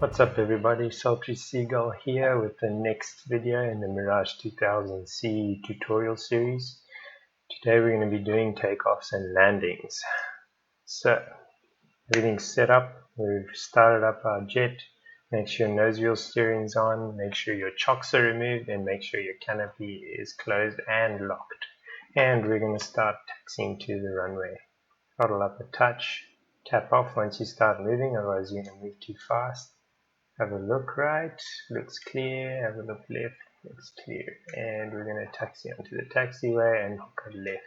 What's up everybody, Sultry Seagull here with the next video in the Mirage 2000C tutorial series. Today we're going to be doing takeoffs and landings. So, everything's set up, we've started up our jet, make sure nose wheel steering's on, make sure your chocks are removed, and make sure your canopy is closed and locked. And we're going to start taxiing to the runway. Throttle up a touch, tap off once you start moving, otherwise you're going to move too fast. Have a look right, looks clear, have a look left, looks clear, and we're going to taxi onto the taxiway and hook a left.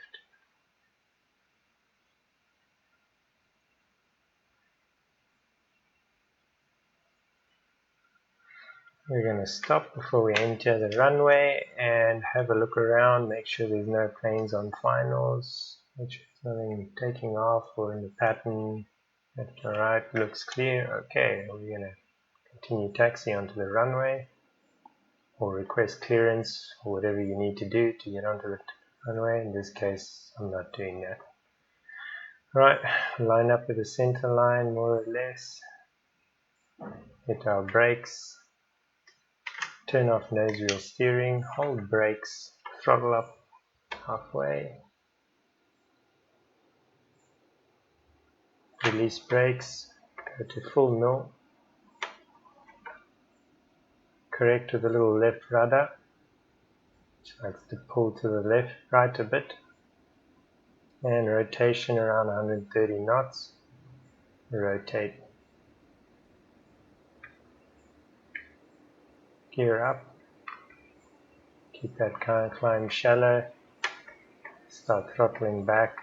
We're going to stop before we enter the runway and have a look around, make sure there's no planes on finals, make sure there's nothing taking off or in the pattern. Left or right, looks clear. Okay, we're going to continue taxi onto the runway, or request clearance, or whatever you need to do to get onto the runway. In this case, I'm not doing that. Right, line up with the center line more or less. Hit our brakes. Turn off nose wheel steering. Hold brakes. Throttle up halfway. Release brakes. Go to full mill. Correct with a little left rudder, which likes to pull to the left, right a bit, and rotation around 130 knots. Rotate. Gear up. Keep that climb shallow. Start throttling back.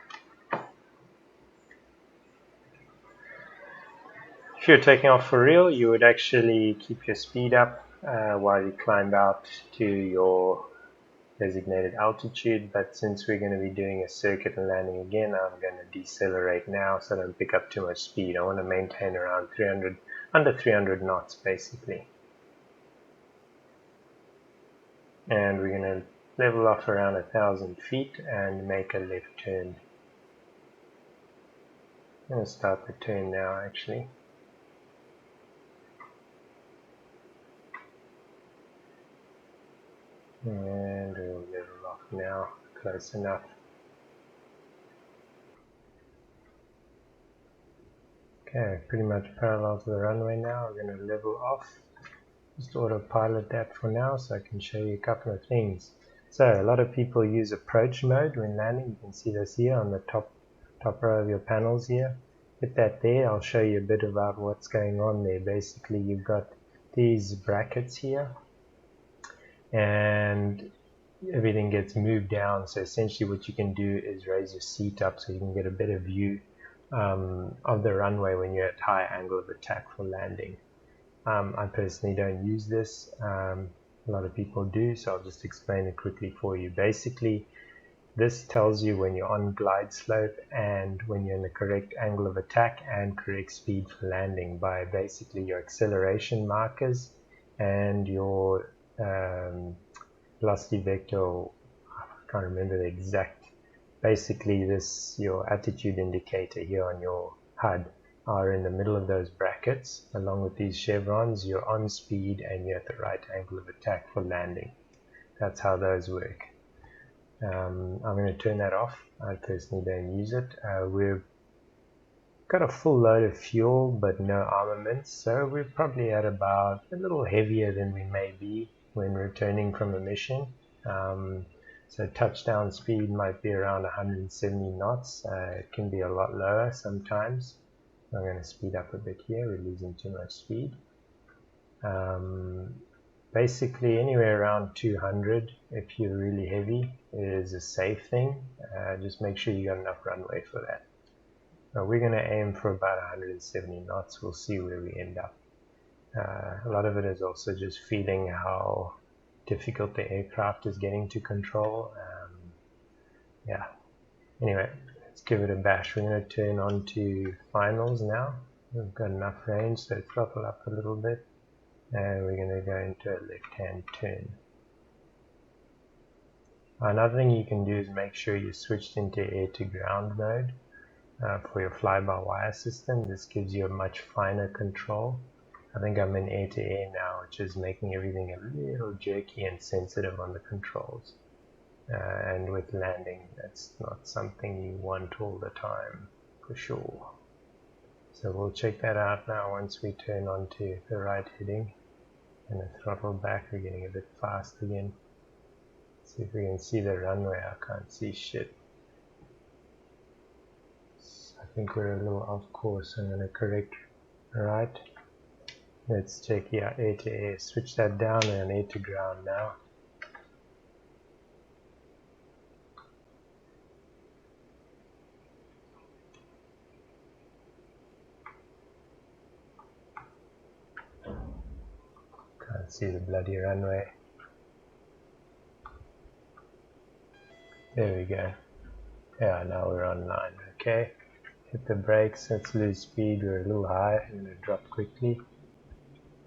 If you're taking off for real, you would actually keep your speed up while you climb out to your designated altitude, but since we're going to be doing a circuit and landing again, I'm going to decelerate now so I don't pick up too much speed. I want to maintain around under 300 knots basically. And we're going to level off around 1,000 feet and make a left turn. I'm going to start the turn now actually. And we'll level off now, close enough. Okay, pretty much parallel to the runway now. We're going to level off. Just autopilot that for now so I can show you a couple of things. So a lot of people use approach mode when landing. You can see this here on the top row of your panels here. Hit that there. I'll show you a bit about what's going on there. Basically you've got these brackets here, and everything gets moved down. So essentially what you can do is raise your seat up so you can get a better view of the runway when you're at high angle of attack for landing. I personally don't use this. A lot of people do, so I'll just explain it quickly for you. Basically, this tells you when you're on glide slope and when you're in the correct angle of attack and correct speed for landing by basically your acceleration markers and your velocity vector. I can't remember the exact. Basically, your attitude indicator here on your HUD are in the middle of those brackets. Along with these chevrons, you're on speed and you're at the right angle of attack for landing. That's how those work. I'm going to turn that off. I personally don't use it. We've got a full load of fuel but no armaments, so we're probably at about a little heavier than we may be when returning from a mission. So touchdown speed might be around 170 knots. It can be a lot lower sometimes. I'm going to speed up a bit here. We're losing too much speed. Basically anywhere around 200 if you're really heavy is a safe thing. Just make sure you got enough runway for that. We're going to aim for about 170 knots. We'll see where we end up. A lot of it is also just feeling how difficult the aircraft is getting to control. Yeah. Anyway, let's give it a bash. We're going to turn on to finals now. We've got enough range, so throttle up a little bit. And we're going to go into a left-hand turn. Another thing you can do is make sure you switched into air-to-ground mode for your fly-by-wire system. This gives you a much finer control. I think I'm in air to air now, which is making everything a little jerky and sensitive on the controls. And with landing, that's not something you want all the time, for sure. So we'll check that out now once we turn onto the right heading. And the throttle back, we're getting a bit fast again. See if we can see the runway. I can't see shit. I think we're a little off course. I'm going to correct right. Let's check, yeah, air to air. Switch that down and air to ground now. Can't see the bloody runway. There we go. Yeah, now we're online. Okay. Hit the brakes. Let's lose speed. We're a little high. I'm going to drop quickly.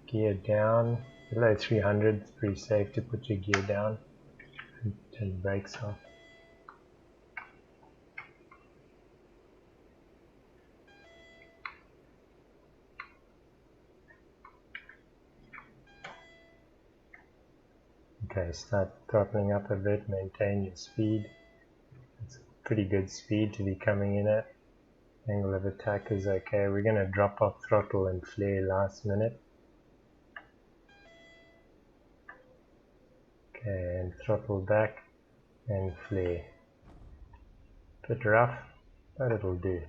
Gear down. Below 300. It's pretty safe to put your gear down. And turn the brakes off. Okay, start throttling up a bit. Maintain your speed. It's a pretty good speed to be coming in at. Angle of attack is okay. We're going to drop off throttle and flare last minute. Okay, and throttle back and flare. Bit rough, but it'll do.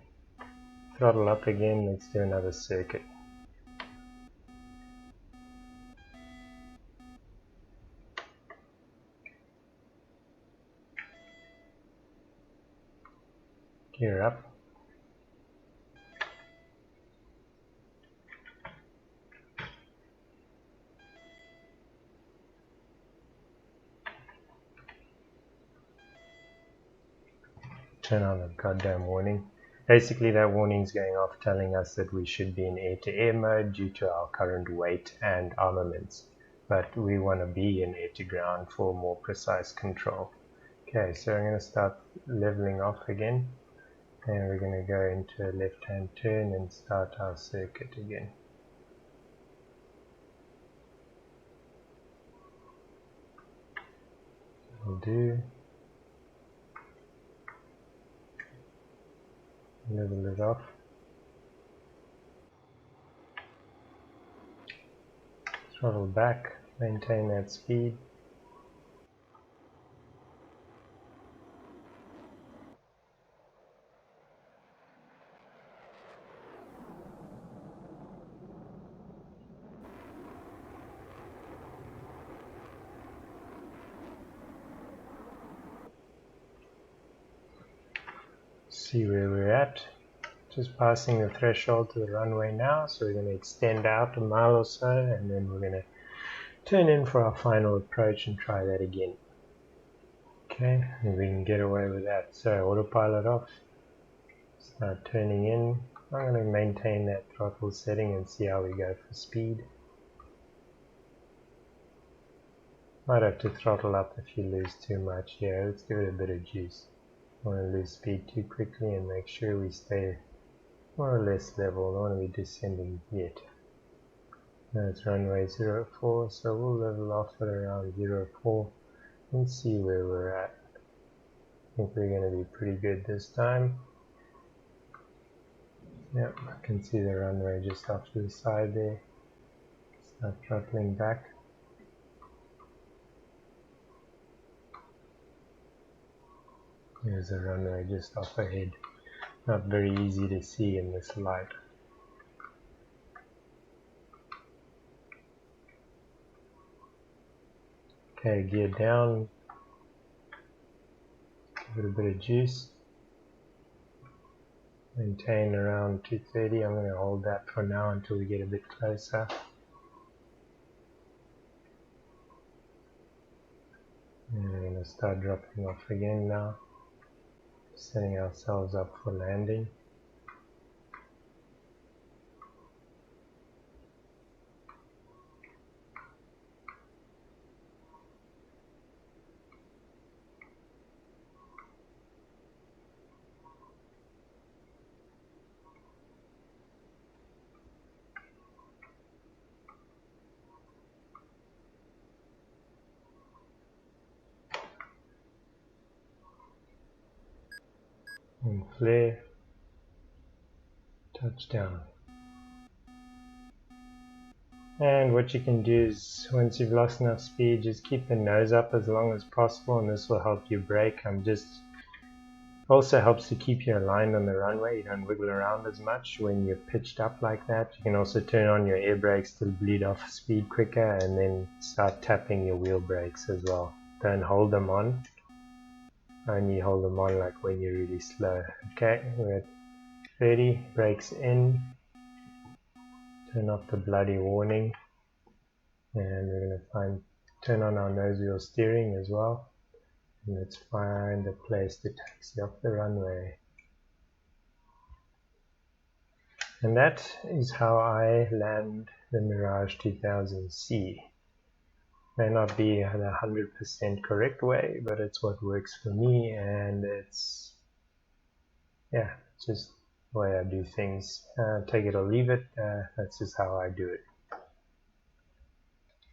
Throttle up again. Let's do another circuit. Gear up. Turn on the goddamn warning. Basically that warning is going off telling us that we should be in air-to-air mode due to our current weight and armaments. But we want to be in air-to-ground for more precise control. Okay, so I'm going to start leveling off again. And we're going to go into a left-hand turn and start our circuit again. We'll do. Level it off. Throttle back, maintain that speed. See where we're at. Just passing the threshold to the runway now, so we're going to extend out a mile or so, and then we're going to turn in for our final approach and try that again. Okay, and we can get away with that. So autopilot off, start turning in. I'm going to maintain that throttle setting and see how we go for speed. Might have to throttle up if you lose too much here. Let's give it a bit of juice. Don't want to lose speed too quickly and make sure we stay more or less level. Don't want to be descending yet. Now it's runway 04, so we'll level off at around 04 and see where we're at. I think we're going to be pretty good this time. Yep, I can see the runway just off to the side there. Start throttling back. There's a runway just off ahead. Not very easy to see in this light. Okay, gear down. Give it a bit of juice. Maintain around 230. I'm going to hold that for now until we get a bit closer. And we're going to start dropping off again now. Setting ourselves up for landing. and flare, touchdown. And what you can do is, once you've lost enough speed, just keep the nose up as long as possible, and this will help you brake. Also helps to keep you aligned on the runway. You don't wiggle around as much when you're pitched up like that. You can also turn on your air brakes to bleed off speed quicker, and then start tapping your wheel brakes as well. Don't hold them on, only hold them on like when you're really slow. Okay, we're at 30, brakes in, turn off the bloody warning, and we're going to turn on our nose wheel steering as well. And let's find a place to taxi off the runway. And that is how I land the Mirage 2000C. May not be the 100% correct way, but it's what works for me, and it's just the way I do things. Take it or leave it, that's just how I do it.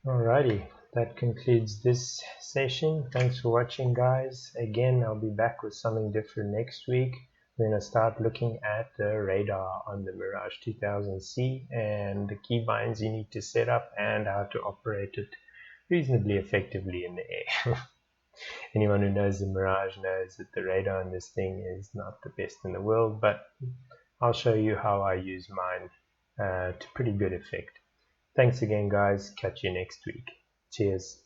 Alrighty, that concludes this session. Thanks for watching, guys. Again, I'll be back with something different next week. We're going to start looking at the radar on the Mirage 2000C and the keybinds you need to set up and how to operate it reasonably effectively in the air. Anyone who knows the Mirage knows that the radar on this thing is not the best in the world, but I'll show you how I use mine to pretty good effect. Thanks again, guys. Catch you next week. Cheers.